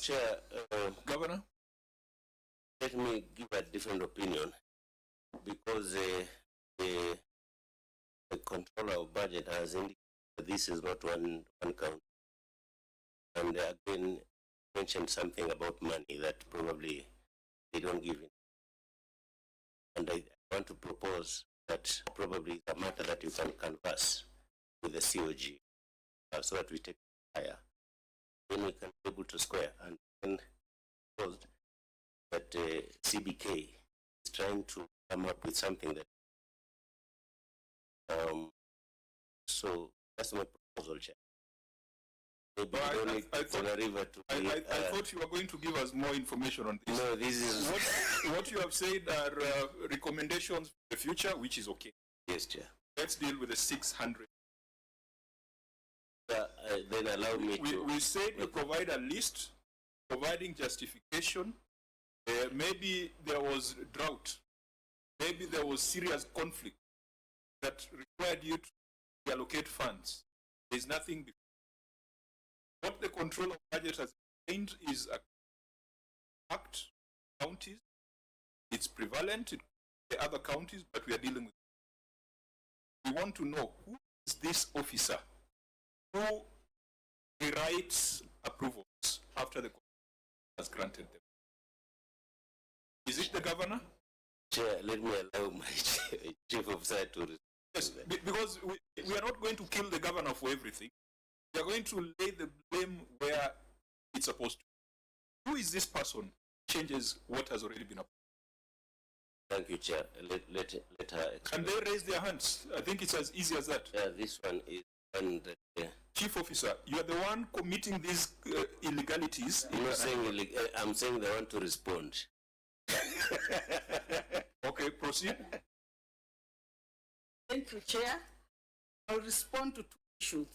Chair, Governor? let me give a different opinion because the controller of budget has indicated that this is not one count. And again, mentioned something about money that probably they don't give in. And I want to propose that probably the matter that you can converse with the COG so that we take it higher. Then we can be able to square and then that CBK is trying to come up with something that so that's my proposal, Chair. Maybe I thought you were going to give us more information on this. No, this is what you have said are recommendations for the future, which is okay. Yes, Chair. Let's deal with the 600. Then allow me to. We said we provide a list, providing justification. Maybe there was drought. Maybe there was serious conflict that required you to allocate funds. There's nothing before. What the control of budget has gained is a fact counties. It's prevalent in the other counties, but we are dealing with it. We want to know who is this officer who rewrites approvals after the control has granted them. Is it the governor? Chair, let me allow my chief officer to. Yes, because we are not going to kill the governor for everything. We are going to lay the blame where it's supposed to. Who is this person? Changes what has already been approved. Thank you, Chair. Let her explain. Can they raise their hands? I think it's as easy as that. This one is one that. Chief officer, you are the one committing these illegalities. I'm not saying I'm saying they want to respond. Okay, proceed. Thank you, Chair. I'll respond to two issues.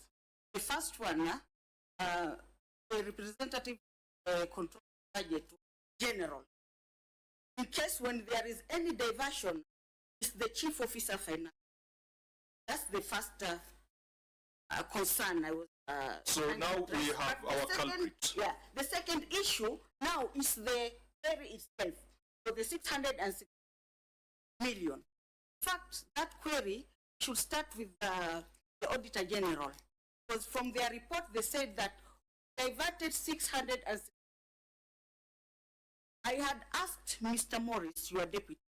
The first one, the representative control budget general. In case when there is any diversion, it's the chief officer finance. That's the first concern I was. So now we have our culprit. Yeah, the second issue now is the query itself. So the 660 million. In fact, that query should start with the Auditor General. Because from their report, they said that diverted 660. I had asked Mr. Morris, your deputy,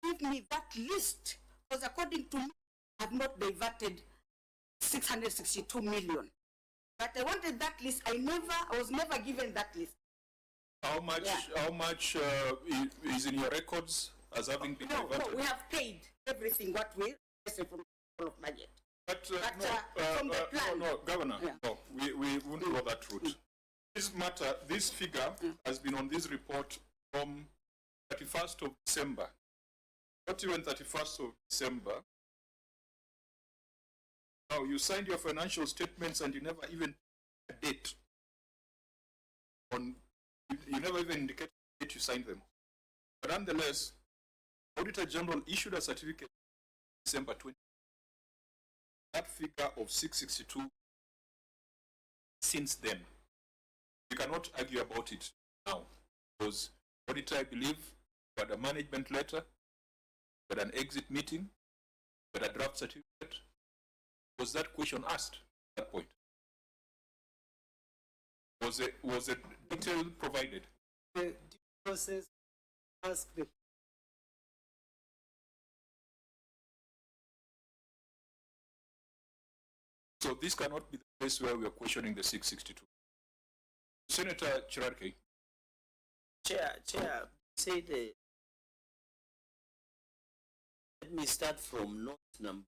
give me that list, because according to me, I have not diverted 662 million. But I wanted that list. I was never given that list. How much? Yeah. How much is in your records as having been diverted? No, we have paid everything what we received from the budget. But from the plan. No, Governor, yeah. no, we won't go that route. This matter, this figure has been on this report from 31st of December. Not even 31st of December. Now, you signed your financial statements and you never even a date on. You never even indicated the date you signed them. But nonetheless, Auditor General issued a certificate December 20. That figure of 662 since then. You cannot argue about it now. Because Auditor, I believe, had a management letter, had an exit meeting, had a draft certificate. Was that question asked at that point? Was a detail provided? The process asked the So this cannot be the place where we are questioning the 662. Senator Chirarke. Chair, say let me start from note number.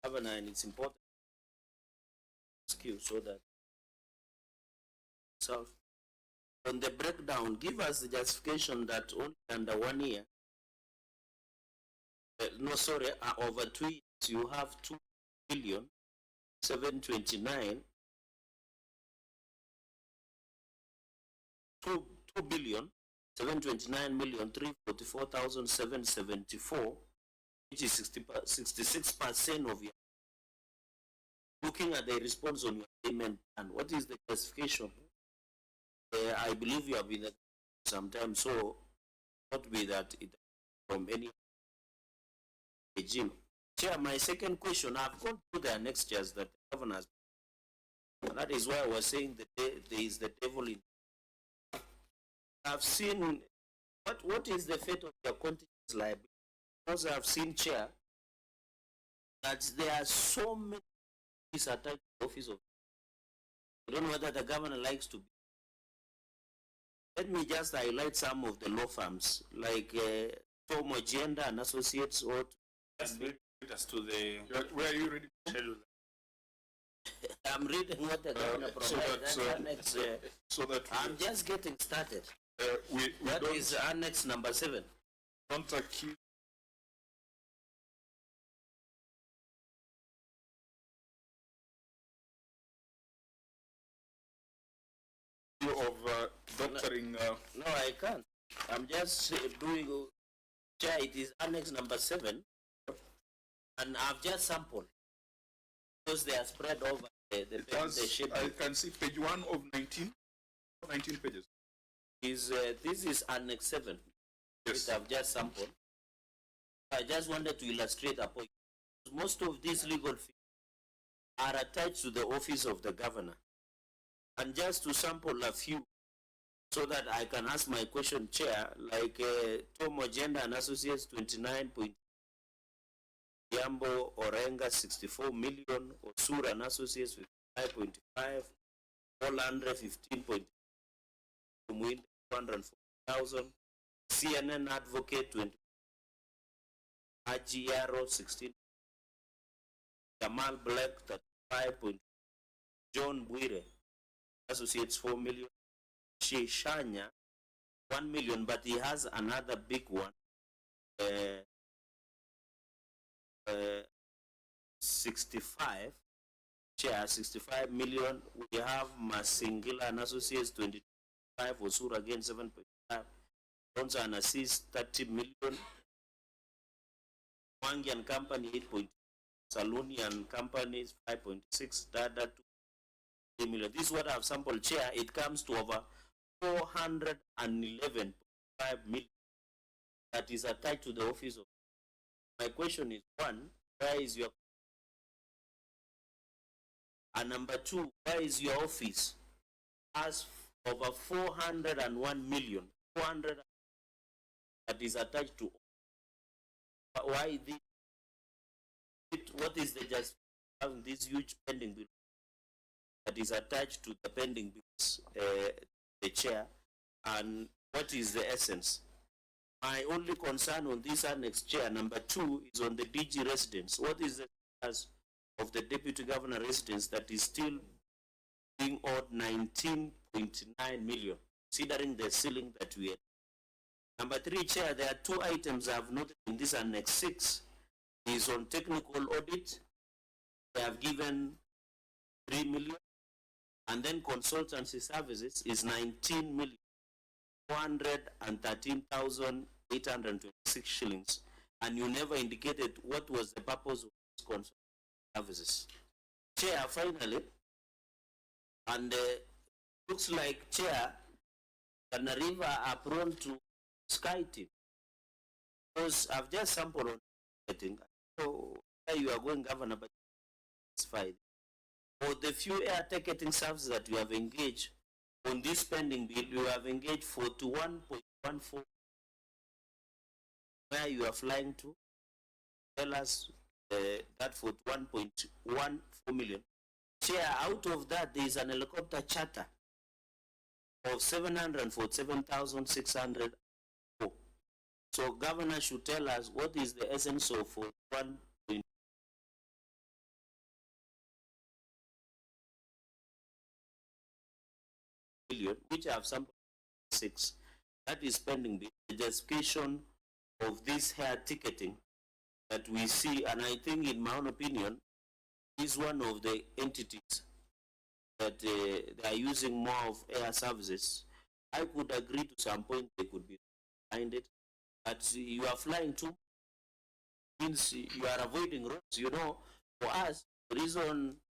Governor, and it's important so that so on the breakdown, give us the justification that only under 1 year, over 2 years, you have 2,729,000,000 2,729,344,774, which is 66% of your. Looking at the response on your payment and what is the justification? I believe you have been at sometime, so not be that it from any regime. Chair, my second question, I've gone through the annexures that the governor has, and that is why I was saying that there is the devil in. I've seen what is the fate of your contingent liability? Because I've seen, Chair, that there are so many attached to the office of. I don't know whether the governor likes to be. Let me just highlight some of the law firms like Tom Agenda and Associates, or Just read us to the. Where are you ready to tell you that? I'm reading what the governor so provides. that, That's annex, So that I'm just getting started. we That don't, is annex number 7. don't accuse you of doctoring. No, I can't. I'm just doing, Chair, it is annex number 7, and I've just sampled because they are spread over the shape. I can see page 1 of 19. 19 pages. This is annex 7, Yes. which I've just sampled. I just wanted to illustrate a point. Most of these legal fees are attached to the office of the governor. And just to sample a few, so that I can ask my question, Chair, like Tom Agenda and Associates 29. Yambo Orenga 64 million, Osura and Associates 5.5, Olandre 15. 240,000, CNN Advocate 20, Agiaro 16, Jamal Black 35. John Bwire Associates 4 million, Sheshanya 1 million, but he has another big one, 65. Chair 65 million. We have Masingila and Associates 25, Osura again 7.5, Bonza and Assist 30 million, Wangi and Company 8. Saluni and Companies 5.6, Dada 2 million. This is what I've sampled, Chair. It comes to over 411.5 million that is attached to the office of. My question is, 1, where is your, and number 2, where is your office has over 401 million, 400 that is attached to. Why this? What is the just having this huge pending bill that is attached to the pending bills, the Chair, and what is the essence? My only concern on this annex, Chair, number 2, is on the DG residence. What is the status of the Deputy Governor residence that is still being owed 19.9 million, considering the ceiling that we had? Number 3, Chair, there are 2 items I have noted in this annex 6. Is on technical audit. They have given 3 million, and then consultancy services is 19,413,826 shillings, and you never indicated what was the purpose of this consultancy services. Chair, finally, and looks like, Chair, Tana River are prone to skiting, because I've just sampled on getting. So where you are going, Governor, but it's fine. For the few air ticketing services that you have engaged on this spending bill, you have engaged 41.14. Where you are flying to? Tell us that 41.14 million. Chair, out of that, there is an helicopter charter of 747,600. So Governor should tell us what is the essence of 1 billion, which I have sampled 6. That is pending the justification of this air ticketing that we see, and I think, in my own opinion, is one of the entities that they are using more of air services. I could agree to some point they could be behind it. But you are flying too, means you are avoiding roads. You know, for us, the reason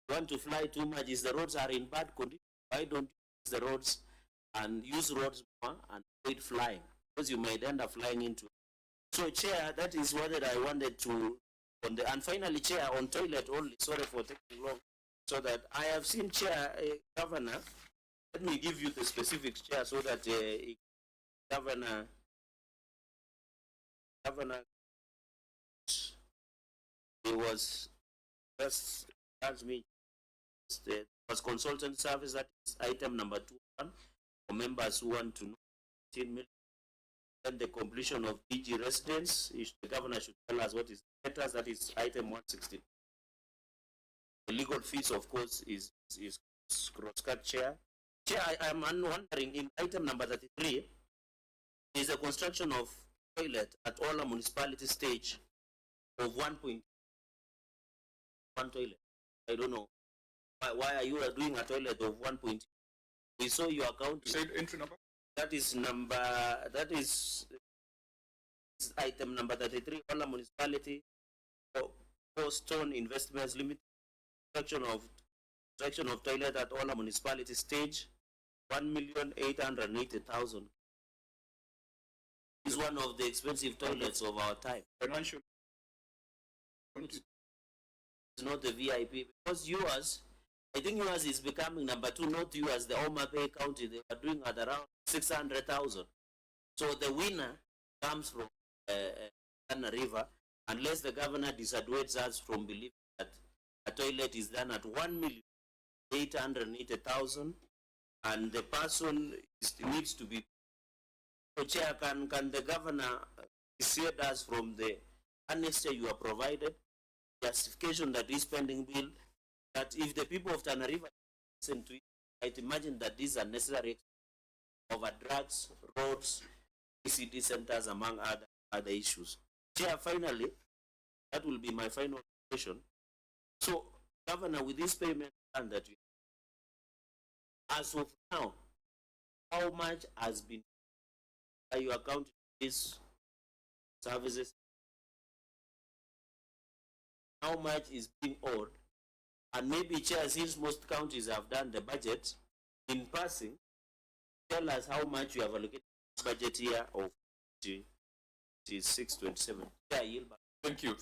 You want to fly too much? Is the roads are in bad condition? Why don't you use the roads and use roads more and avoid flying? Because you might end up flying into it. So, Chair, that is what I wanted to on the, and finally, Chair, on toilet only. Sorry for taking long. So that I have seen, Chair, Governor. Let me give you the specifics, Chair, so that Governor, he was just asked me. There was consultant service, that is item number 21 for members who want to know 10 million. Then the completion of PG residence, the governor should tell us what is the status, that is item 160. The legal fees, of course, is cross-cut, Chair. Chair, I am wondering, in item number 33, there is a construction of toilet at Ola municipality stage of 1.1 toilet. I don't know. Why are you doing a toilet of 1.2? We saw your account. You said entry number? That is item number 33, Ola municipality, Stone Investments Limited, construction of toilet at Ola municipality stage, 1,880,000. Is one of the expensive toilets of our time. Financial. It's not the VIP, because yours, I think yours is becoming number 2, not you as the Homa Bay County. They were doing at around 600,000. So the winner comes from Tana River, unless the governor dissuades us from believing that a toilet is done at 1,880,000, and the person needs to be. So, Chair, can the governor dissuade us from the amnesty you have provided, justification that is pending bill, that if the people of Tana River listen to it, I'd imagine that these are necessary over drugs, roads, ECD centers, among other issues. Chair, finally, that will be my final question. So, Governor, with this payment plan that you have, as of now, how much has been, are you accounting these services? How much is being owed? And maybe, Chair, since most counties have done the budget, in passing, tell us how much you have allocated budget here of 627. Chair, yield back. Thank you.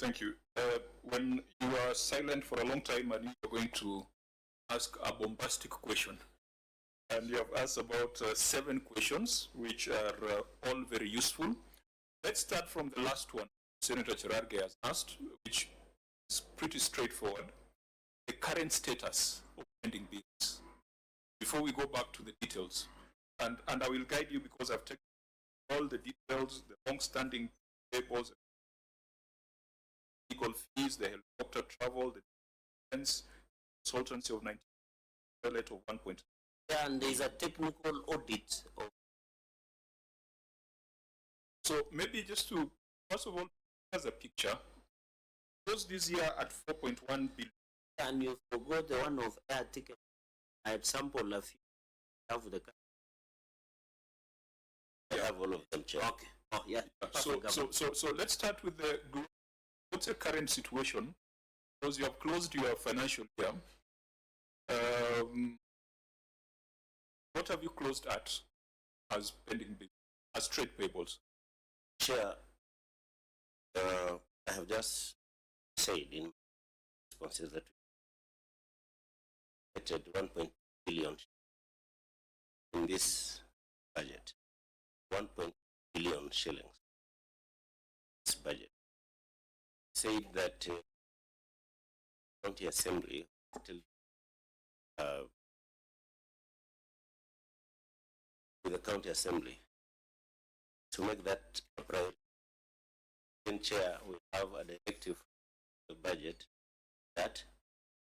When you are silent for a long time, and you're going to ask a bombastic question. And you have asked about 7 questions, which are all very useful. Let's start from the last one Senator Cherargei has asked, which is pretty straightforward. The current status of pending bills, before we go back to the details. And I will guide you, because I've taken all the details, the long-standing tables, legal fees, the helicopter travel, the defense, consultancy of 19, toilet of 1.2. And there is a technical audit of. So maybe just to, first of all, as a picture, close this year at 4.1 billion. And you forgot the one of air ticket. I had sampled a few of the. I have all of them, Chair. Okay. Oh, yeah. So let's start with the, what's the current situation? Because you have closed your financial year. What have you closed at as pending bill, as trade payables? Chair, I have just said in responses that we committed 1 billion in this budget. 1 billion shillings. This budget said that county assembly still with the county assembly to make that a priority. In Chair, we have a directive budget that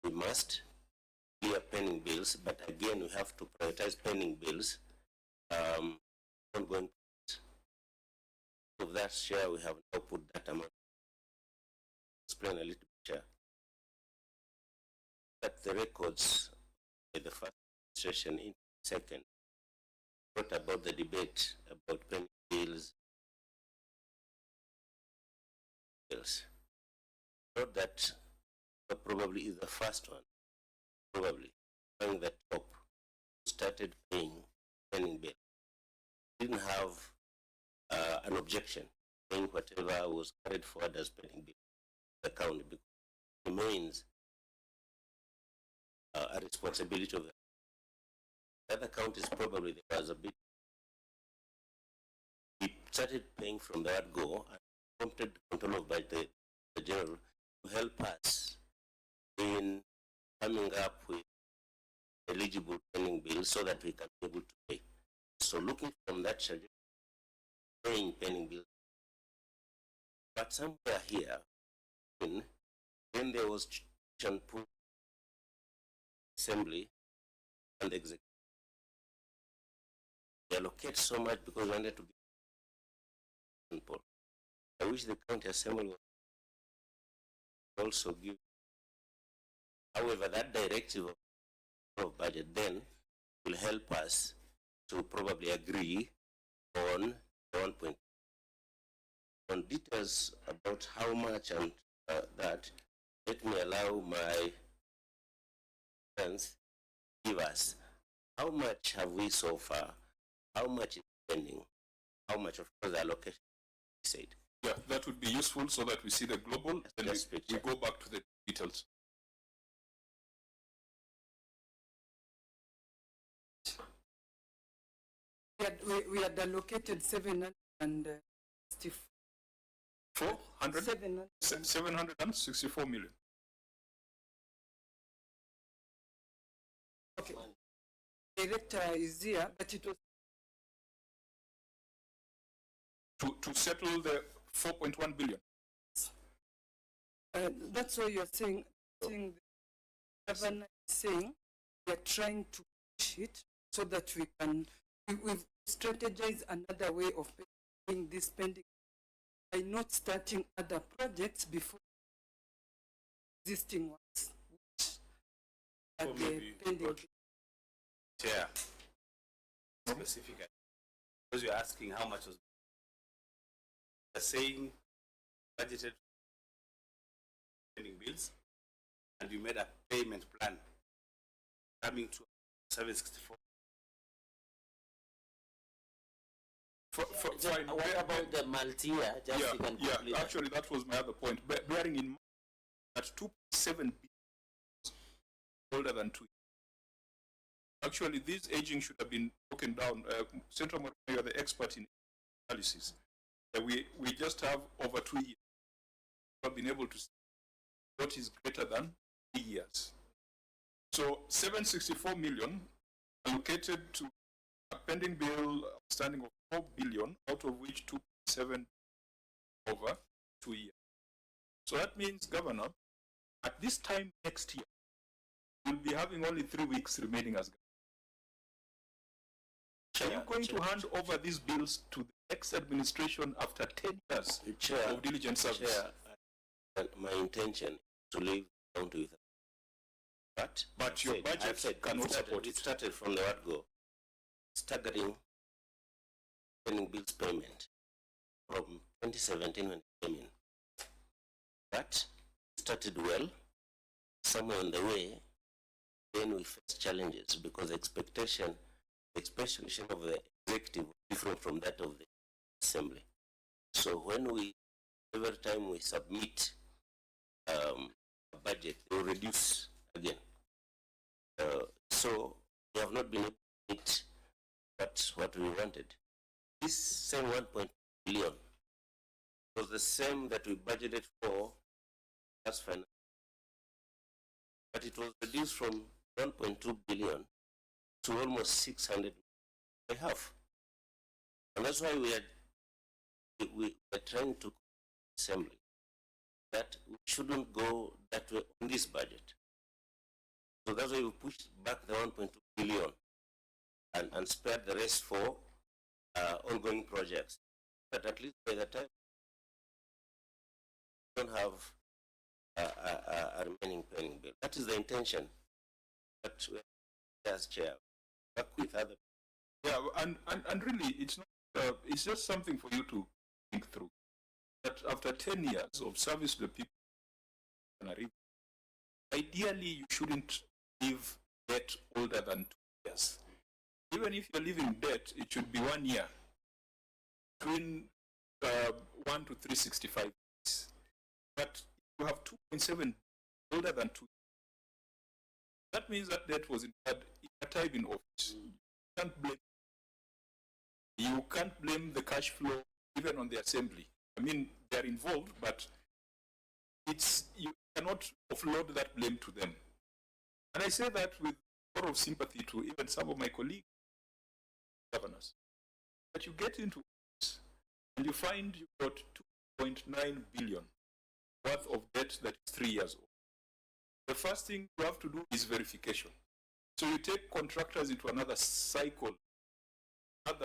we must clear pending bills, but again we have to prioritize pending bills. Ongoing of that share, we have now put that amount. Explain a little bit, Chair. That the records in the first administration in second brought about the debate about pending bills. Not that probably is the first one probably during the top started paying pending bill didn't have an objection paying whatever was carried forward as pending bill the county because it remains a responsibility of the other counties. Probably there was a bit. We started paying from the word go and prompted control of by the general to help us in coming up with eligible pending bills so that we can be able to pay. So looking from that trajectory, paying pending bills. But somewhere here, when there was put assembly and the executive, they allocate so much because we wanted to give people. I wish the county assembly would also give. However, that directive of budget then will help us to probably agree on 1 point. On details about how much and that, let me allow my friends give us how much have we so far, how much is spending, how much of course the allocation said. Yeah, that would be useful so that we see the global, and we go back to the details. We had allocated 764 million. Okay. Director is here, but it was To settle the 4.1 billion. that's why you're saying the governor is saying we are trying to push it so that we can we've strategized another way of paying this spending by not starting other projects before existing ones, which are Or the maybe pending. what- Chair, specifically, because you're asking how much was, you're saying budgeted spending bills, and you made a payment plan coming to 764. Fine. What about the multi-year? Just you can complete Yeah, that. actually that was my other point. Bearing in mind that 2.7 billion is older than 2 years. Actually, this aging should have been broken down. Central Morgan, you are the expert in analysis. We just have over 2 years. We have been able to see what is greater than 3 years. So 764 million allocated to a pending bill outstanding of 4 billion, out of which 2.7 over 2 years. So that means, Governor, at this time next year, we'll be having only 3 weeks remaining as governor. Are you going to hand over these bills to the next administration after 10 years Chair, of diligent service? Chair, my intention is to leave the county with. But your budget cannot support it. it. Started from the word go, staggering pending bills payment from 2017 when it came in. But started well. Somewhere on the way, then we faced challenges because the expectation of the executive was different from that of the assembly. So when every time we submit a budget, they will reduce again. So we have not been able to meet what we wanted. This same 1.2 billion was the same that we budgeted for last financial, but it was reduced from 1.2 billion to almost 600 by half. And that's why we are trying to assembly that we shouldn't go that way on this budget. So that's why we pushed back the 1.2 billion and spared the rest for ongoing projects. But at least by the time we don't have a remaining pending bill. That is the intention. But we as chair, work with other. Yeah, and really, it's not. It's just something for you to think through. That after 10 years of service to the people, ideally you shouldn't leave debt older than 2 years. Even if you're leaving debt, it should be 1 year, between 1 to 365 days. But you have 2.7 older than 2 years. That means that debt was incurred in a time in office. You can't blame the cash flow even on the assembly. I mean, they're involved, but you cannot offload that blame to them. And I say that with a lot of sympathy to even some of my colleagues, governors. But you get into this and you find you've got 2.9 billion worth of debt that is 3 years old. The first thing you have to do is verification. So you take contractors into another cycle of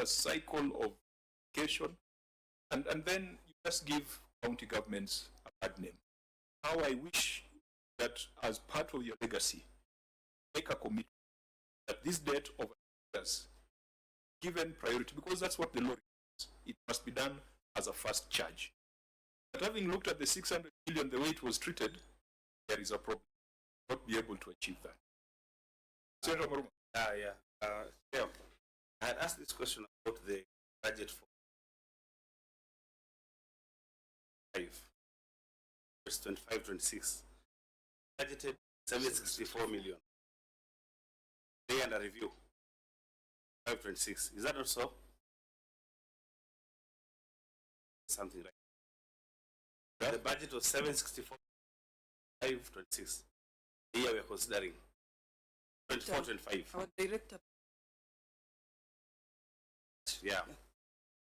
verification, and then you just give county governments a bad name. How I wish that as part of your legacy, make a commitment that this debt over years given priority, because that's what the law requires. It must be done as a first charge. But having looked at the 600 million, the way it was treated, there is a problem. Not be able to achieve that. Senator Maruma. Yeah. I had asked this question about the budget for 25-26. Budgeted 764 million. They under review. 526. Is that not so? Something like that. The budget was 764, 526. The year we are considering 24-25. Our director, Yeah.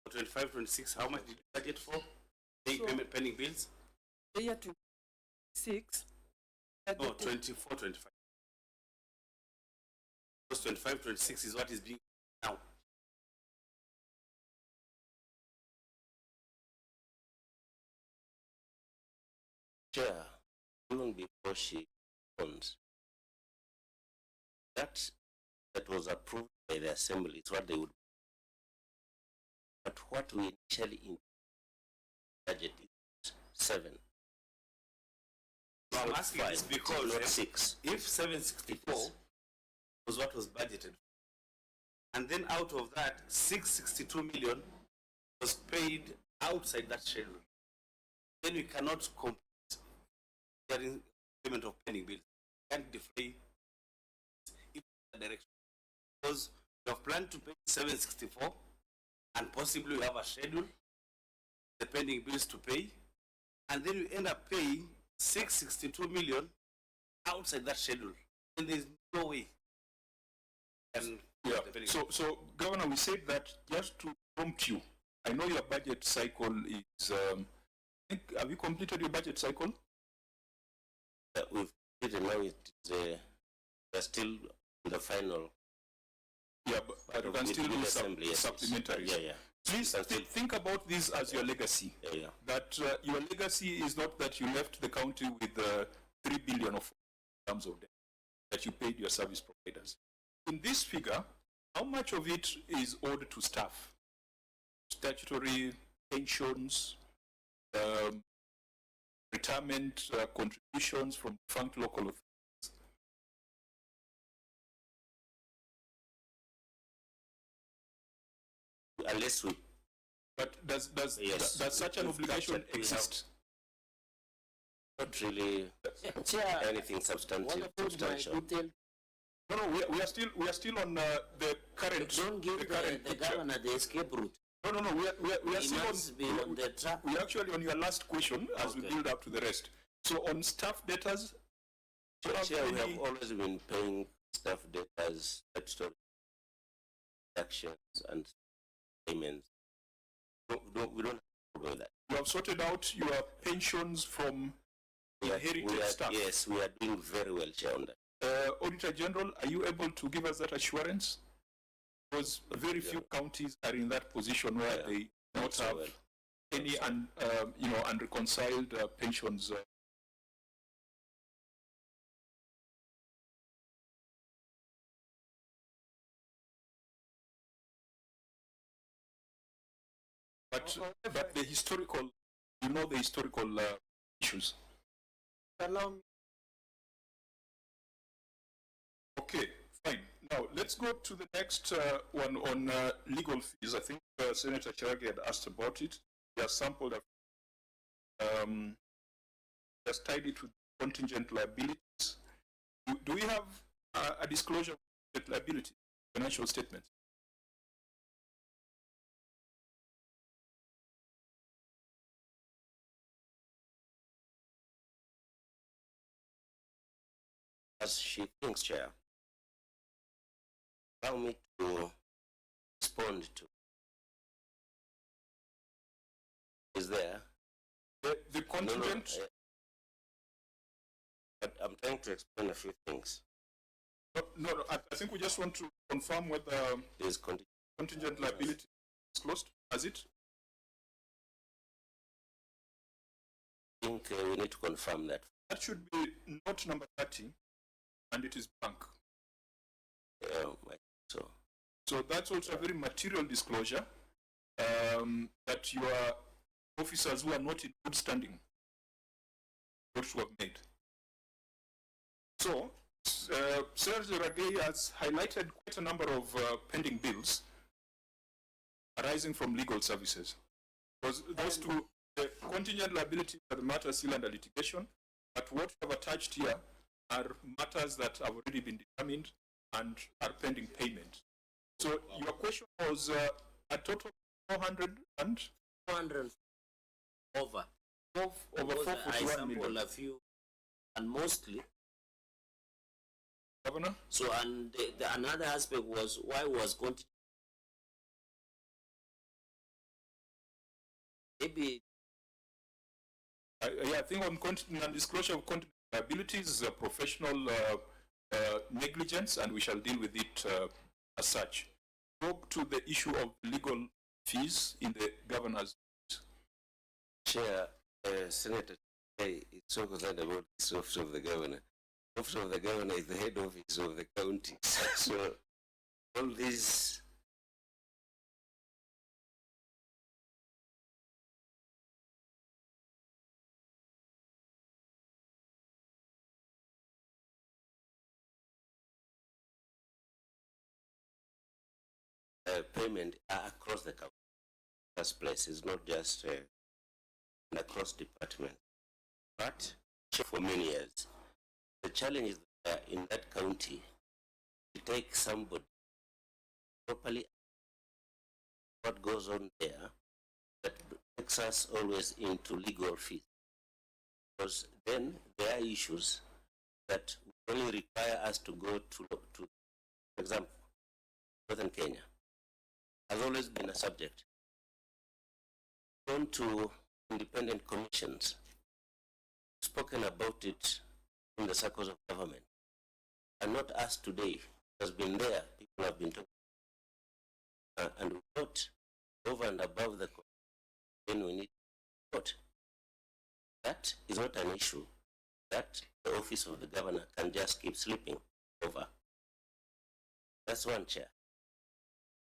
For 25-26, how much did you budget for? So- Payment pending bills? the year 26. No, 24-25. Because 25-26 is what is being now. Chair, even before she owns, that was approved by the assembly is what they would. But what we initially in budget is 7. No, I'm Not asking 5, this because not 6. if 764 was what was budgeted, and then out of that, 662 million was paid outside that schedule, then we cannot complete the payment of pending bills. We can't defray if the direction. Because we have planned to pay 764, and possibly we have a schedule, the pending bills to pay, and then we end up paying 662 million outside that schedule. And there's no way. And Yeah. So Governor, we said that just to prompt you. I know your budget cycle is. Have you completed your budget cycle? We've completed now. We're still in the final. Yeah, but you can still do assembly. Yes, supplementaries. Yeah, yeah. Please think about this as your legacy. Yeah. That your legacy is not that you left the county with 3 billion of terms of debt that you paid your service providers. In this figure, how much of it is owed to staff? Statutory pensions, retirement contributions from defunct local authorities. Unless we. But does Yes. does such an We've obligation captured- we have- exist? Not really Chair, anything substantive. Substantial. No, we are still on the current. Don't give the picture. governor the escape route. No, we are He still must be on the track. we are actually on your last question as we Okay. build up to the rest. So on staff debtors, do you have Chair, we any- have always been paying staff debtors, statutory deductions and payments. We don't have a problem with that. you have sorted out your pensions from inherited staff. Yes, we are doing very well, Chair, on that. Auditor General, are you able to give us that assurance? Because very few counties are in that position where Yeah. they do not So have well. any unreconciled pensions. But the historical, the historical issues. allow me Okay, fine. Now, let's go to the next one on legal fees. I think Senator Cherage had asked about it. He has sampled, just tied it with contingent liabilities. Do we have a disclosure of contingent liability, financial statements? As she thinks, Chair, allow me to respond to. Is there? The contingent, but I'm trying to explain a few things. no, I think we just want to confirm whether There's contingent. contingent liability is closed, has it? I think we need to confirm that. That should be note number 30, and it is blank. So, So that's also a very material disclosure that your officers who are not in good standing ought to have made. So, Senator Ragei has highlighted quite a number of pending bills arising from legal services. Because those two, the contingent liability are the matters still under litigation, but what we have attached here are matters that have already been determined and are pending payment. So your question was a total of 400 and 400 over. over Because I 441 sample million. a few, and mostly. Governor? So, and another aspect was why was contingent. Maybe Yeah, I think on non-disclosure of contingent liabilities, professional negligence, and we shall deal with it as such. Go to the issue of legal fees in the governor's. Chair, Senator is so concerned about the office of the governor. The office of the governor is the head office of the counties. So all these payment are across the county. First place is not just across departments, but for many years. The challenge is that in that county, to take somebody properly what goes on there that takes us always into legal fees. Because then there are issues that only require us to go to for example, Northern Kenya has always been a subject. Gone to independent commissions, spoken about it in the circles of government, and not us today. It has been there, people have been talking. And we thought over and above the then we need vote. That is not an issue that the office of the governor can just keep slipping over. That's one, Chair.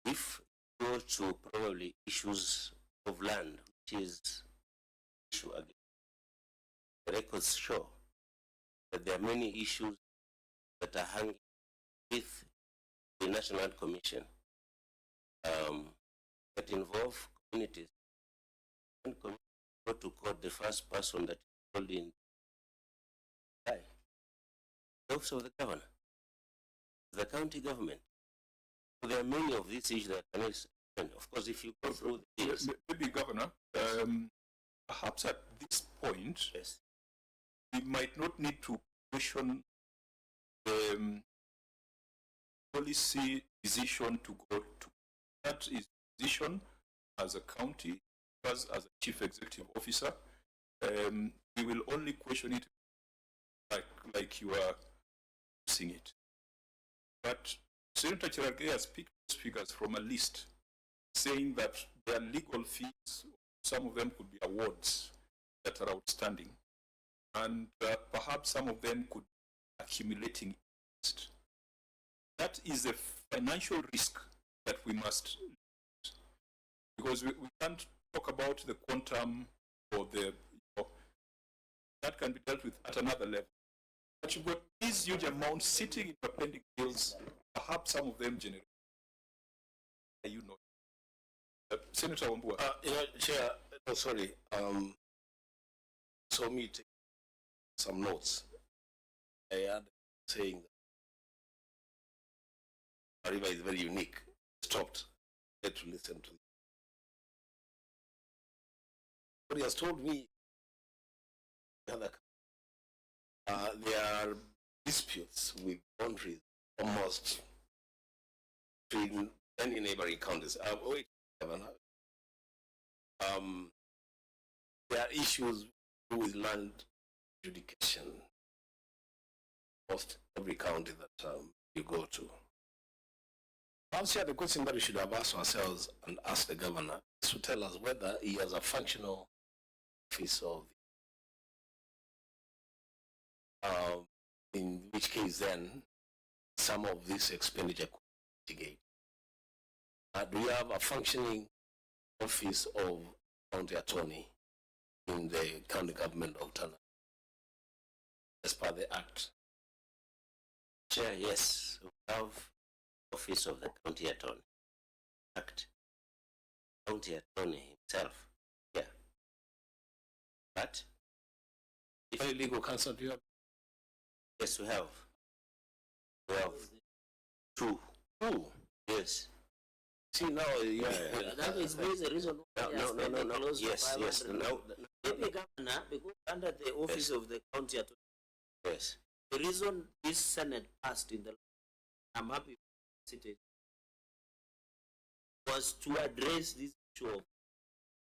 If you go to probably issues of land, which is issue again, the records show that there are many issues that are hanging with the National Land Commission that involve communities. When communities go to court, the first person that is called in the office of the governor, the county government. So there are many of these issues that can, of course, if you go through this, Maybe, Governor, perhaps at this point, yes, we might not need to question the policy decision to go to. That is decision as a county, as a chief executive officer. We will only question it like you are seeing it. But Senator Cherage has picked those figures from a list saying that there are legal fees, some of them could be awards that are outstanding, and perhaps some of them could be accumulating interest. That is a financial risk that we must, because we can't talk about the quantum or the, that can be dealt with at another level. But you've got these huge amounts sitting in your pending bills, perhaps some of them generate. You know. Senator Wambua. Chair, no, sorry. So me take some notes. I had saying that Mariba is very unique. Stopped. Had to listen to. What he has told me, there are disputes with boundaries almost between any neighboring counties. Wait, there are issues with land adjudication. Almost every county that you go to. Perhaps the question that we should have asked ourselves and asked the governor is to tell us whether he has a functional office of, in which case then some of this expenditure could mitigate. Do we have a functioning office of county attorney in the county government of Tana as per the act? Chair, yes, we have office of the county attorney. Act. County attorney himself. Yeah. But Any legal counsel do you have? yes, we have. We have two. Two. Yes. See now, That is the reason why No, no, no, no, no. close to Yes, yes. 500 No, Maybe governor, because under the office of the county attorney, yes. the reason this Senate passed in the, I'm happy to cite it, was to address this issue of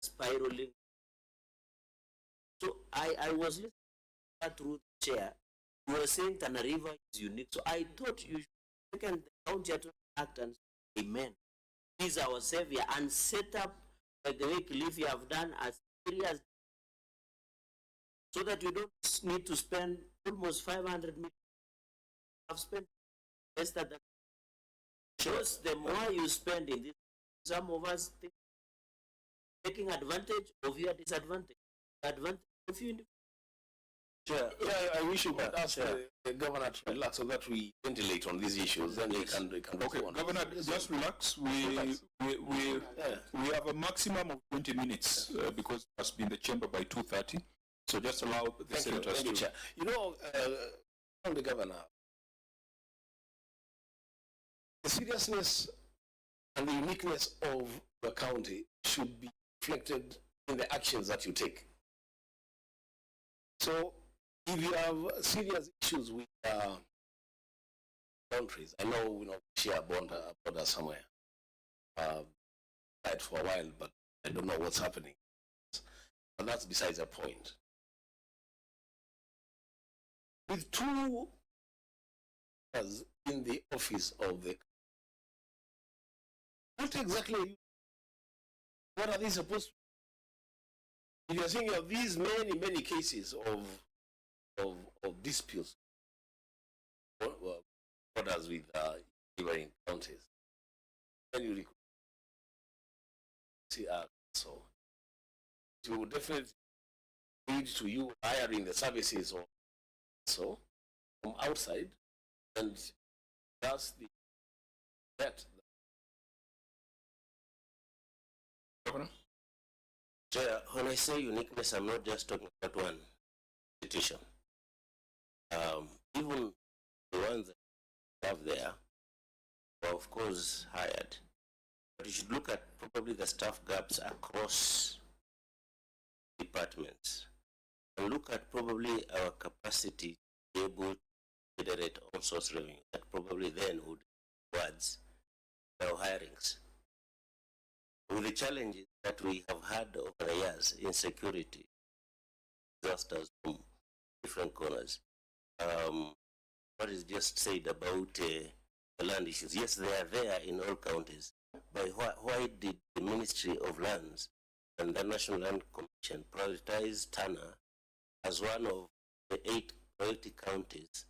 spiraling. So I was listening through the chair. You were saying Tana River is unique. So I thought you should take the county attorney act and say, amen. He's our savior and set up, like the way Kilifi have done, as areas so that you don't need to spend almost 500 million. I've spent less than that. Shows the more you spend in this, some of us think taking advantage of your disadvantage. Advantage of you. Yeah, I wish you could ask the governor to relax so that we ventilate on these issues. Then they can Okay, go on. Governor, just relax. We have a maximum of 20 minutes because it must be in the chamber by 2:30. So just allow the Thank you, senators thank you, to. Chair. You know, on the governor, the seriousness and the uniqueness of the county should be reflected in the actions that you take. So, if you have serious issues with countries, I know we share a border somewhere, right for a while, but I don't know what's happening. But that's besides the point. With two as in the office of the, what exactly, what are they supposed to? If you're saying you have these many cases of disputes, borders with neighboring counties, then you see, so it will definitely lead to you hiring the services or so from outside, and that's the that. Governor? Chair, when I say uniqueness, I'm not just talking about one institution. Even the ones that we have there were of course hired. But you should look at probably the staff gaps across departments and look at probably our capacity to be able to generate on source revenue that probably then would towards our hirings. With the challenges that we have had over the years, insecurity, disasters from different corners, what is just said about the land issues, yes, they are there in all counties, but why did the Ministry of Lands and the National Land Commission prioritize Tana as one of the 8 priority counties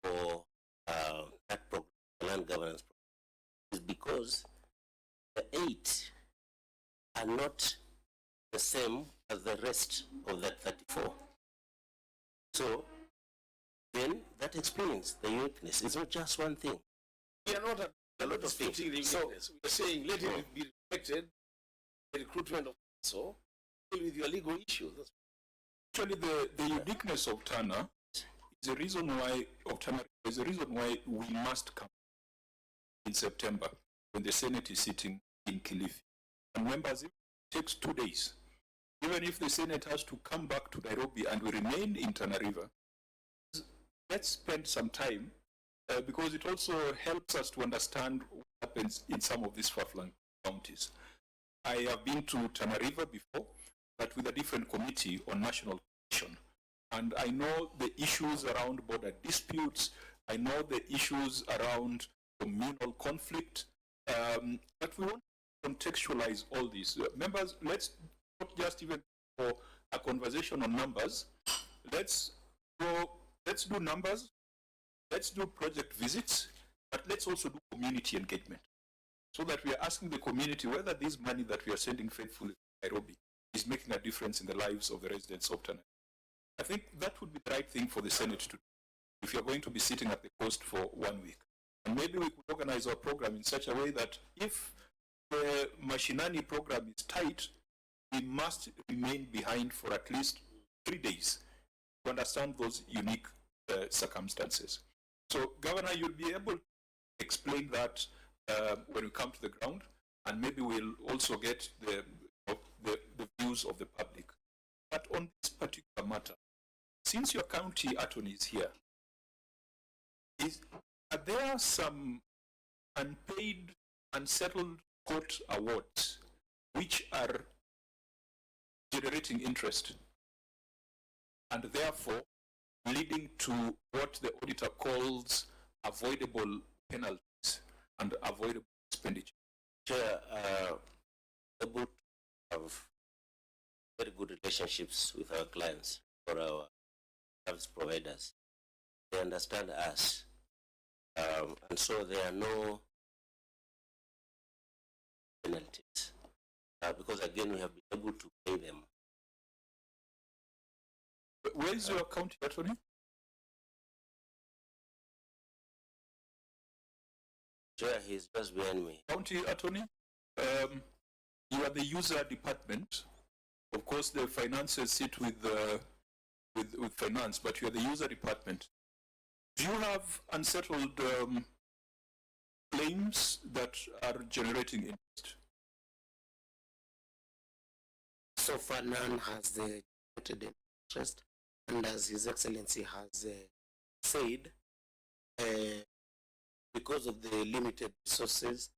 for that program, the land governance program? Is because the 8 are not the same as the rest of that 34. So then that explains the uniqueness. It's not just one thing. We are not A lot of things. disputing the So- uniqueness. We are saying let it be reflected, the recruitment of so deal with your legal issues. That's Actually, the uniqueness of Tana is a reason why we must come in September when the Senate is sitting in Kilifi. And members, it takes 2 days. Even if the Senate has to come back to Nairobi and we remain in Tana River, let's spend some time because it also helps us to understand what happens in some of these far-flung counties. I have been to Tana River before, but with a different committee on national commission. And I know the issues around border disputes. I know the issues around communal conflict. But we want to contextualize all these. Members, let's not just even for a conversation on numbers. Let's do numbers. Let's do project visits, but let's also do community engagement so that we are asking the community whether this money that we are sending faithfully to Nairobi is making a difference in the lives of the residents of Tana. I think that would be the right thing for the Senate to do if you're going to be sitting at the coast for 1 week. And maybe we could organize our program in such a way that if the Mashinani program is tight, we must remain behind for at least 3 days to understand those unique circumstances. So, Governor, you'll be able to explain that when we come to the ground, and maybe we'll also get the views of the public. But on this particular matter, since your county attorney is here, are there some unpaid, unsettled court awards which are generating interest and therefore leading to what the auditor calls avoidable penalties and avoidable expenditure? Chair, able to have very good relationships with our clients or our service providers. They understand us. And so there are no penalties. Because again, we have been able to pay them. Where is your county attorney? Chair, he's just behind me. County attorney, you are the user department. Of course, the finances sit with finance, but you are the user department. Do you have unsettled claims that are generating interest? So far, none has generated interest, and as His Excellency has said, because of the limited resources,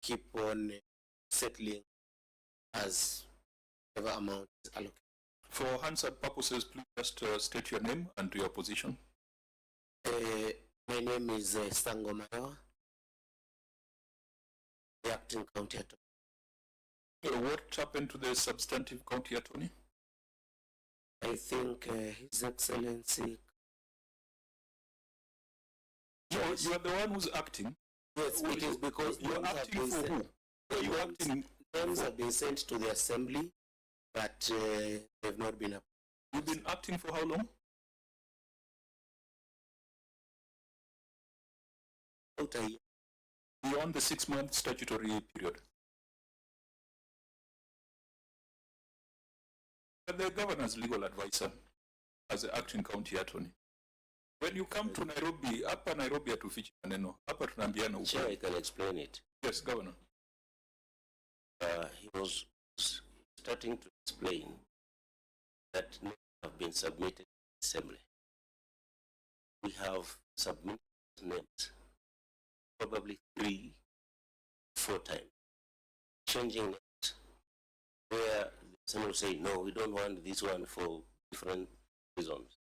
keep on settling as whatever amount is allocated. For Hansard purposes, please just state your name and your position. My name is Sango Mayowa, the acting county attorney. What happened to the substantive county attorney? I think His Excellency. No, you are the one who's acting. Yes, it is because you're names have acting been for sent. who? You're acting. Names have been sent to the assembly, but they've not been approved. You've been acting for how long? About a year. Beyond the 6-month statutory period. But the governor's legal advisor as the acting county attorney. When you come to Nairobi, hapa Nairobi hatufichi maneno, hapa tunaambiana Chair, I ukweli. can explain it. Yes, Governor. He was starting to explain that names have been submitted to the assembly. We have submitted names probably 3-4 times, changing names, where the assembly will say, no, we don't want this one for different reasons.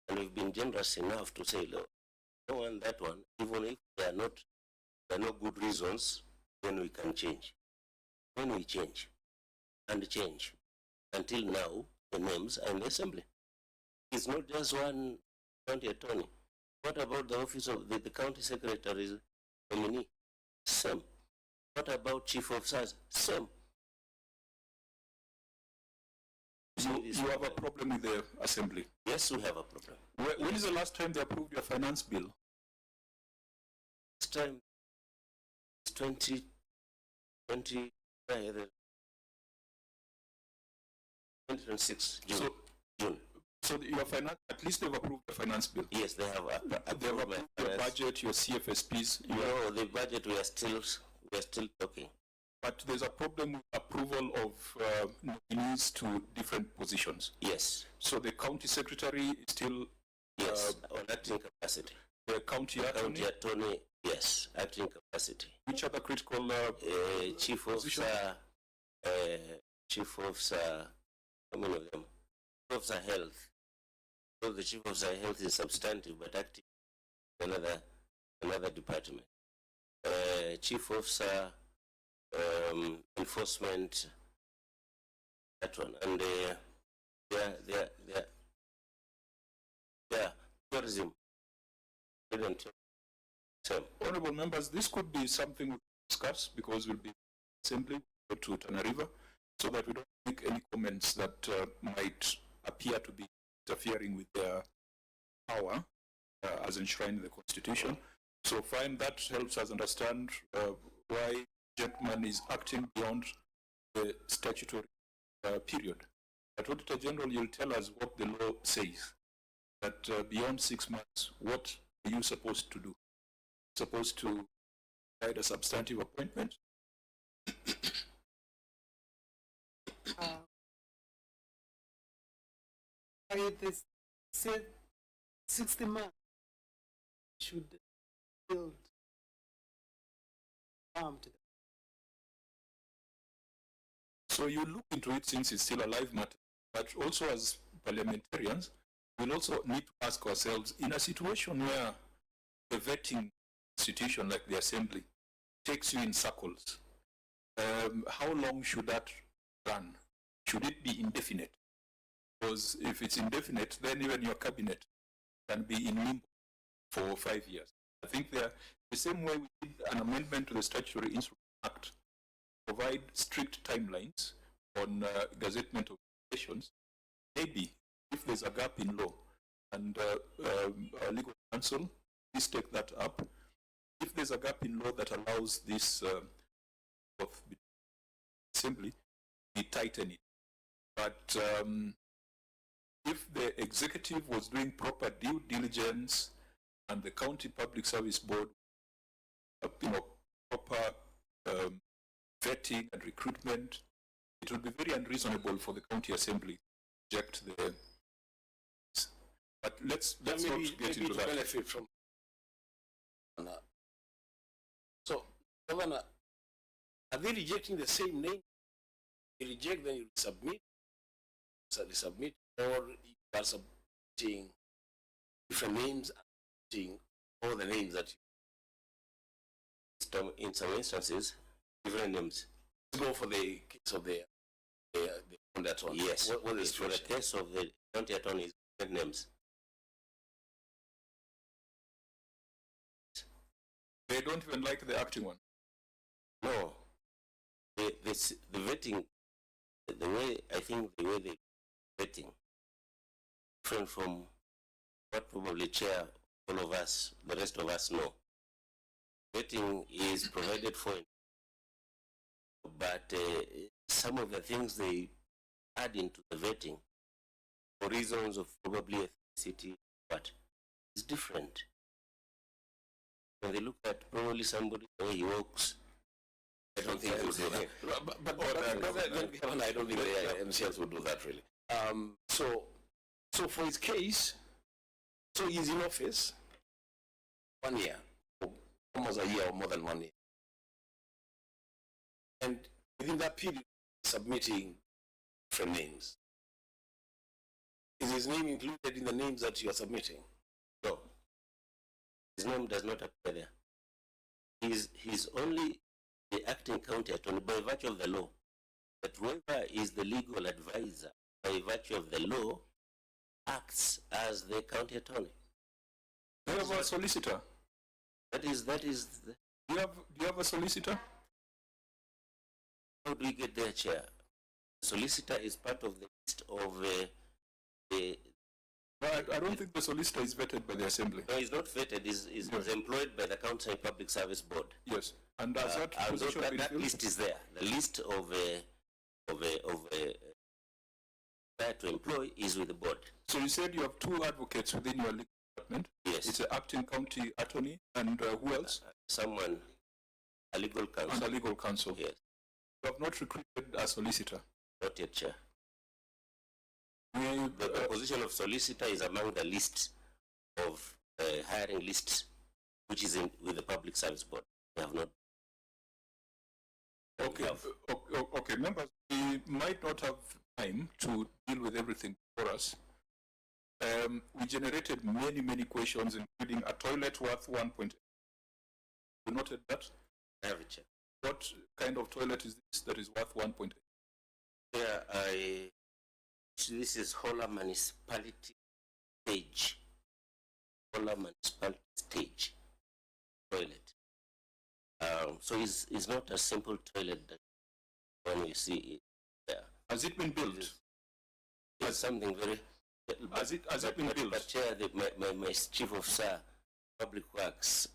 And we've been generous enough to say, look, we don't want that one, even if there are no good reasons, then we can change. When we change, and change, until now, the names are in the assembly. It's not just one county attorney. What about the office of the county secretary's nominee? Same. What about chief of SARS? Same. see this You have a problem. problem with the assembly. Yes, we have a problem. When is the last time they approved your finance bill? This time, it's 2026, June. So, June. so your finance, at least they've approved the finance bill. Yes, they have They've approved my approved your finance. budget, your CFSPs, No, the budget, we are still talking. but there's a problem with approval of nominees to different positions. Yes, So the county secretary is still yes, on acting capacity. the county attorney. County attorney, yes, acting capacity. Which other critical Chief position? officer, chief officer, how many of them? Chief officer health. So the chief officer health is substantive, but acting another department. Chief officer, enforcement, that one, and tourism. Same. Honorable members, this could be something we discuss because we'll be simply go to Tana River so that we don't make any comments that might appear to be interfering with their power as enshrined in the Constitution. So fine, that helps us understand why gentleman is acting beyond the statutory period. But Auditor General, you'll tell us what the law says, that beyond 6 months, what are you supposed to do? Supposed to provide a substantive appointment? This said 60 months should build to the So you look into it since it's still a live matter, but also as parliamentarians, we'll also need to ask ourselves, in a situation where the vetting institution like the Assembly takes you in circles, how long should that run? Should it be indefinite? Because if it's indefinite, then even your cabinet can be in limbo for 5 years. I think the same way we did an amendment to the Statutory Instrument Act, provide strict timelines on gazettement of regulations. Maybe if there's a gap in law, and legal counsel, please take that up. If there's a gap in law that allows this assembly, we tighten it. But if the executive was doing proper due diligence and the county public service board, proper vetting and recruitment, it would be very unreasonable for the county assembly to reject the. But let's not get into that. Benefit from. So, Governor, are they rejecting the same name? You reject, then you submit. So they submit, or you are submitting different names, submitting all the names that you. In some instances, different names. Let's go for the case of the county attorney. Yes, What is for the case of the county attorney, different names. They don't even like the acting one. No, the vetting, the way they vetting, different from what probably chair all of us, the rest of us know. Vetting is provided for, but some of the things they add into the vetting for reasons of probably ethnicity, but it's different. When they look at probably somebody, the way he walks, I don't think they would do that. But I don't think the MCLs would do that really. So for his case, so he's in office 1 year, or almost a year or more than 1 year. And within that period, submitting different names. Is his name included in the names that you are submitting? no, his name does not appear there. He's only the acting county attorney by virtue of the law. But whoever is the legal advisor by virtue of the law acts as the county attorney. Do you have a solicitor? That is Do you have a solicitor? how do we get there, Chair? solicitor is part of the list of the. But I don't think the solicitor is vetted by the assembly. No, he's not vetted. He's employed by the County Public Service Board. Yes, and does that And position been that filled? list is there. The list of to employ is with the board. So you said you have 2 advocates within your legal department. Yes. It's an acting county attorney and who else? Someone, a legal counsel. And a legal counsel. Yes, You have not recruited a solicitor. not yet, Chair. We, The position of solicitor is among the list of hiring lists, which is with the Public Service Board. We have not. okay, okay, members, we might not have time to deal with everything for us. We generated many questions, including a toilet worth 1.8. You noted that? I have it, Chair. What kind of toilet is this that is worth 1.8? Yeah, this is Hola Municipality Stage. Hola Municipality Stage toilet. So it's not a simple toilet that when you see it there. Has it been built? It's something very. Has it been built? But Chair, my Chief of Public Works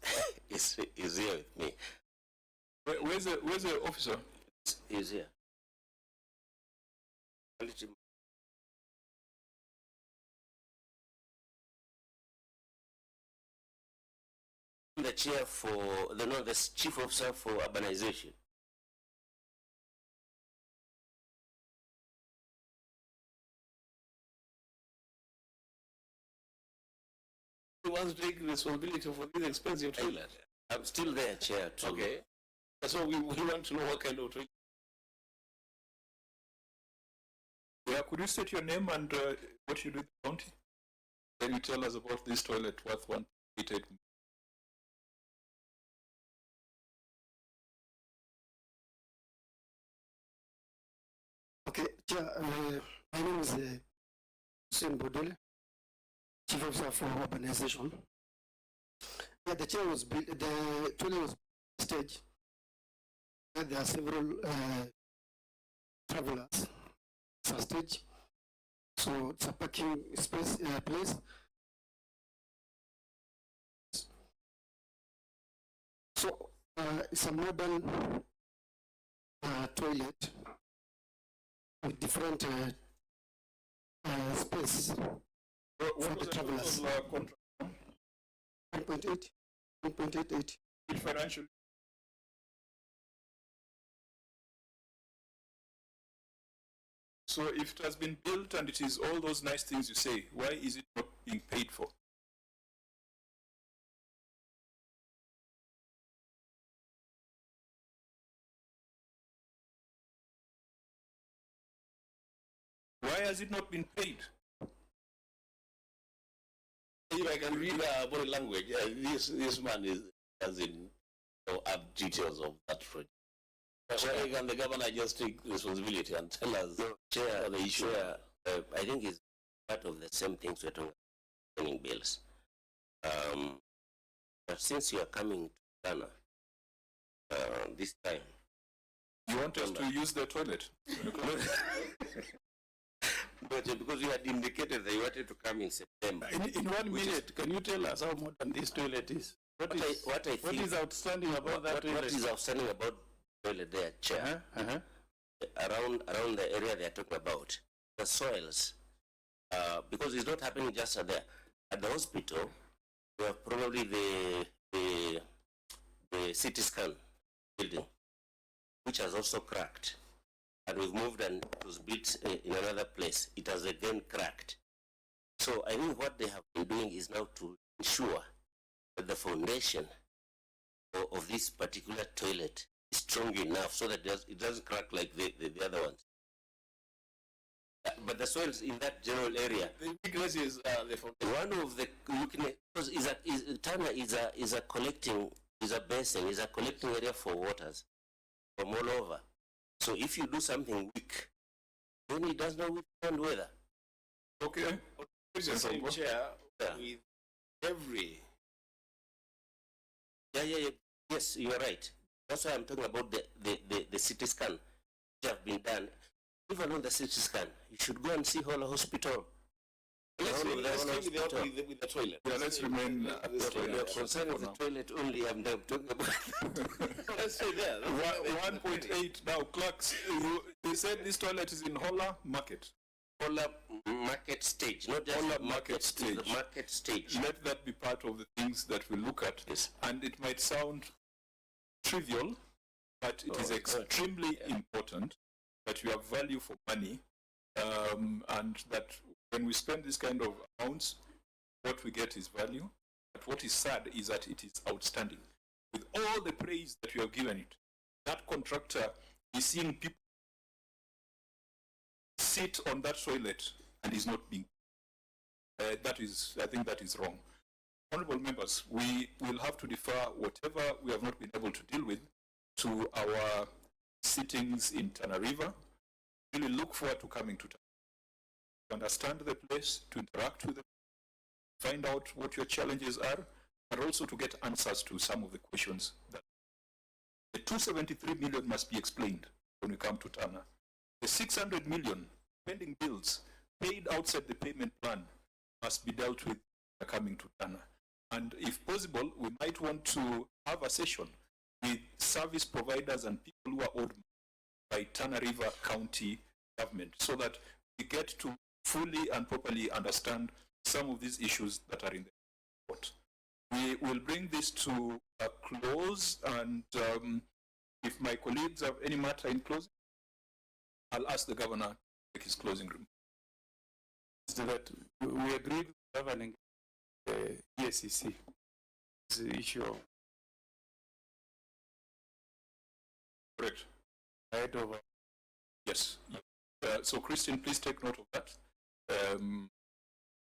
is here with me. Where's the officer? He's here. The chair for the chief officer for urbanization. He wants to take responsibility for this expensive toilet. I'm still there, Chair. Too. Okay. So we want to know what kind of toilet. Yeah, could you state your name and what you do in the county? Then you tell us about this toilet worth 1.88. Okay, Chair, my name is Hussein Bodole, Chief Officer for Urbanization. Yeah, the chair was built, the toilet was stage. There are several travelers per stage. So it's a parking space place. So it's a modern toilet with different space for the travelers. 1.8, 1.88. Financial. So if it has been built and it is all those nice things you say, why is it not being paid for? Why has it not been paid? If I can read body language, this man doesn't have details of that project. Why can the governor just take responsibility and tell us Chair, the issue? Chair, I think it's part of the same things we're talking about zoning bills. But since you are coming to Ghana this time, You want us to use the toilet? but because you had indicated that you wanted to come in September. In 1 minute, can you tell us how modern this toilet is? What is outstanding about that toilet? What is outstanding about the toilet there, Chair? Around the area they are talking about, the soils, because it's not happening just there. At the hospital, we have probably the CT scan building, which has also cracked. And we've moved and it was built in another place. It has again cracked. So I think what they have been doing is now to ensure that the foundation of this particular toilet is strong enough so that it doesn't crack like the other ones. But the soils in that general area. The weakness is the foundation. One of the weaknesses is Tana is a collecting, is a basin, is a collecting area for waters from all over. So if you do something weak, then it does not withstand weather. Okay. Chair, Yeah. with every Yes, you are right. That's why I'm talking about the CT scan which have been done. even on the CT scan, you should go and see Hola Hospital. Let's All of the stay Hola with Hospital. the toilet. Yeah, let's remain at the You're toilet. concerned with the toilet only, I'm not talking about. Let's stay there. 1.8 now, clerks. They said this toilet is in Hola Market. Hola market stage, not just Hola the market the stage. market stage. Let that be part of the things that we look at. Yes. And it might sound trivial, but it is extremely important that you have value for money, and that when we spend this kind of amounts, what we get is value. But what is sad is that it is outstanding. With all the praise that you have given it, that contractor is seeing people sit on that toilet and is not being. I think that is wrong. Honorable members, we will have to defer whatever we have not been able to deal with to our sittings in Tana River. Really look forward to coming to Tana, to understand the place, to interact with them, find out what your challenges are, but also to get answers to some of the questions. That the 273 million must be explained when we come to Tana. The 600 million pending bills paid outside the payment plan must be dealt with coming to Tana. And if possible, we might want to have a session with service providers and people who are owed by Tana River County government, so that we get to fully and properly understand some of these issues that are in the report. We will bring this to a close, and if my colleagues have any matter in closing, I'll ask the governor to make his closing remarks. So that we agreed with governing the EACC. The issue of Correct. right over. Yes. So Christine, please take note of that.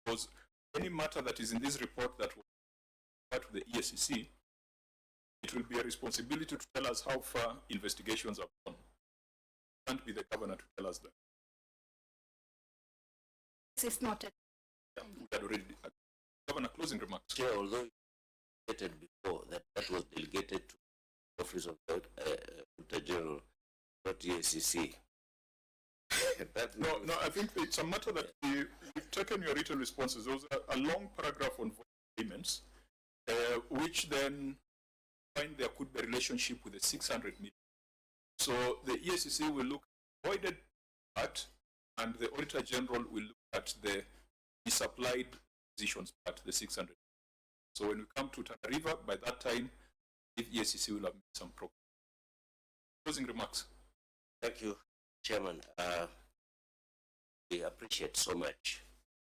Because any matter that is in this report that will part of the EACC, it will be a responsibility to tell us how far investigations have gone. It can't be the governor to tell us that. This is not a Yeah, we had already. Governor, closing remarks. Chair, although you stated before that that was delegated to the Office of the Auditor General, not EACC. No, I think it's a matter that we've taken your written responses. There was a long paragraph on payments, which then find there could be a relationship with the 600 million. So the EACC will look at the voided part, and the Auditor General will look at the supplied positions part, the 600. So when we come to Tana River, by that time, the EACC will have made some progress. Closing remarks. Thank you, Chairman. We appreciate so much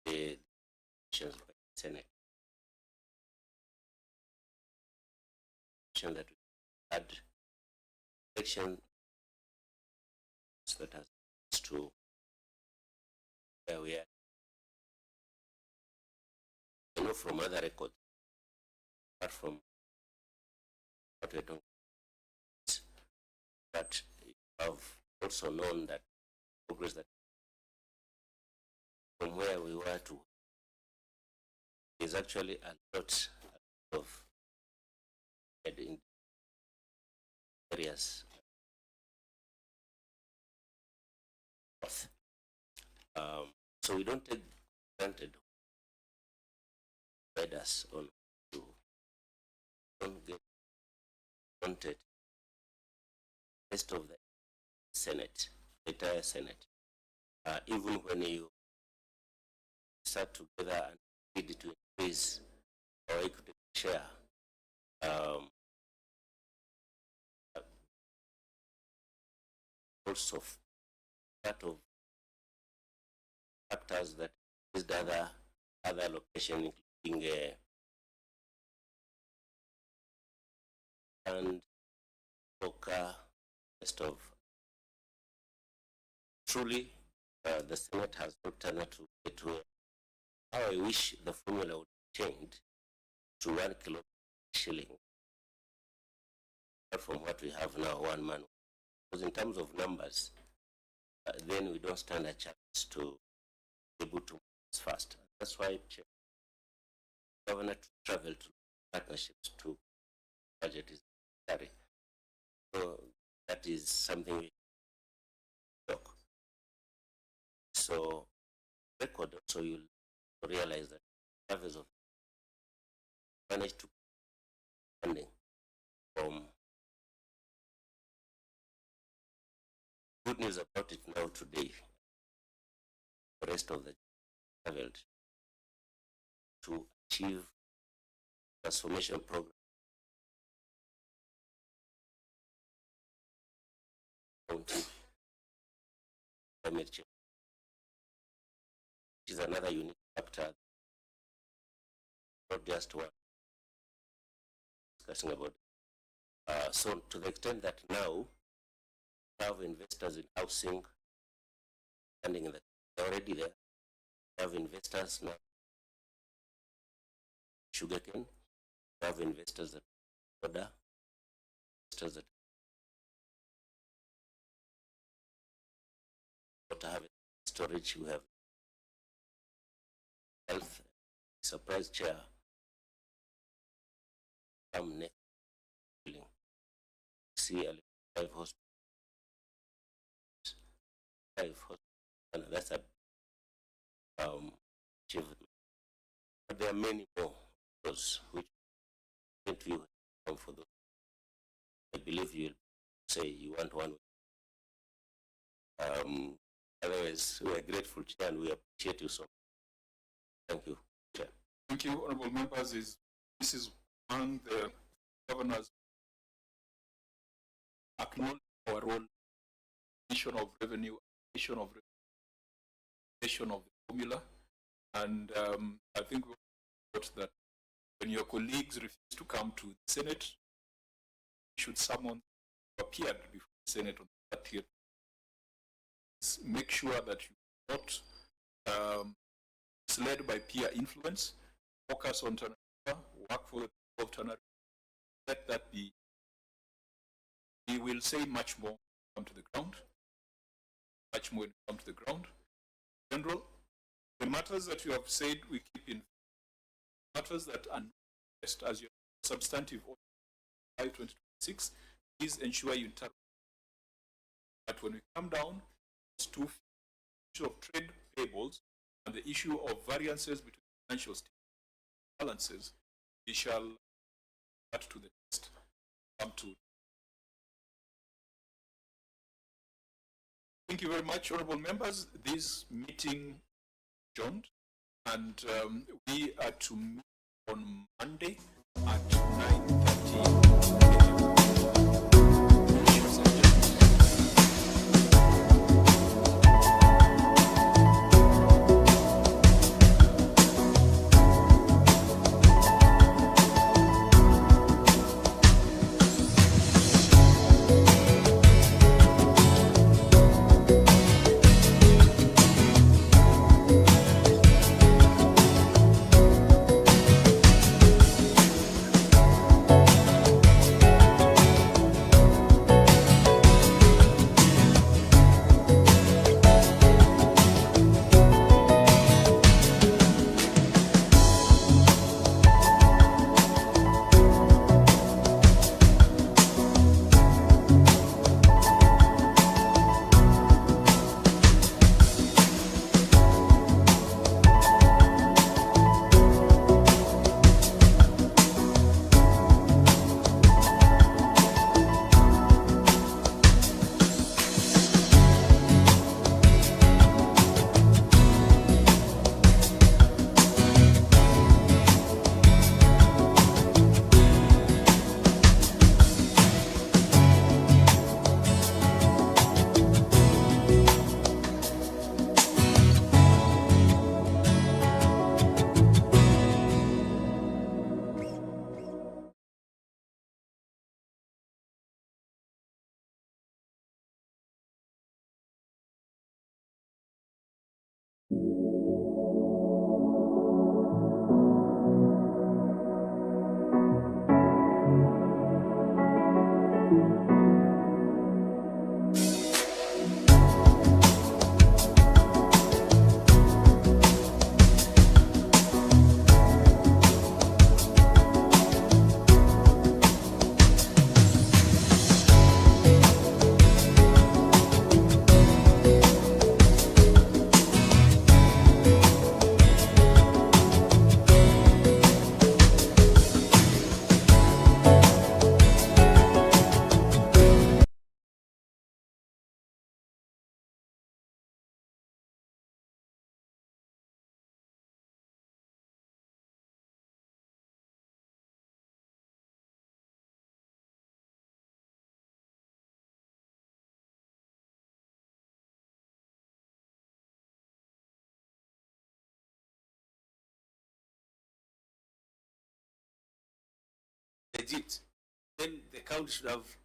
the actions by the Senate. That we had election that has to where we are. I know from other records, apart from what we don't, but you have also known that progress that from where we were to is actually a lot of in areas. So we don't take granted us on to don't get wanted rest of the Senate, the entire Senate. Even when you start together and need to increase our equity share, also part of factors that is the other location, including and rest of truly the Senate has not turned out to get where how I wish the formula would change to 1 kilo shilling from what we have now, one man. Because in terms of numbers, then we don't stand a chance to be able to move fast. That's why Governor to travel to partnerships to budget is necessary. So that is something we talk. also record, so you'll realize that service of managed to funding from good news about it now today. The rest of the traveled to achieve transformation program county climate change, which is another unique factor, not just one discussing about. So to the extent that now we have investors in housing, standing in the they're already there. We have investors now, sugarcane. We have investors that order, investors that water harvest, storage. We have health. Surprise chair. Come next. See a 5 hospitals. 5 hospitals. And that's a achievement. But there are many more those which you come for those. I believe you'll say you want one. Otherwise, we are grateful, Chair, and we appreciate you so much. Thank you, Chair. Thank you, honorable members. This is among the governors acknowledge our role, addition of revenue, addition of the formula, and I think we thought that when your colleagues refuse to come to the Senate, you should summon who appeared before the Senate on the 30th. Make sure that you are not misled by peer influence. Focus on Tana River, work for the people of Tana River. Let that be. We will say much more when we come to the ground. Much more when we come to the ground. General, the matters that you have said we keep in matters that are not as your substantive order 2026, please ensure you interpret that when we come down to the issue of trade payables and the issue of variances between financial balances, we shall add to the text. Come to. Thank you very much, honorable members. This meeting adjourned, and we are to meet on Monday at 9:30 a.m. legit, then the county should have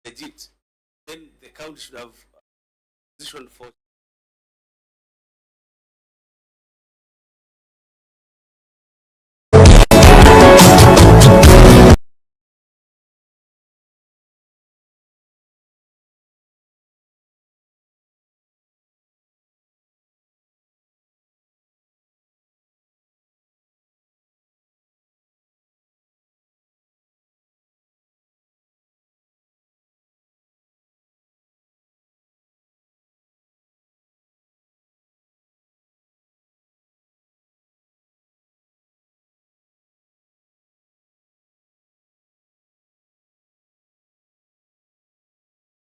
legit, then the county should have positioned for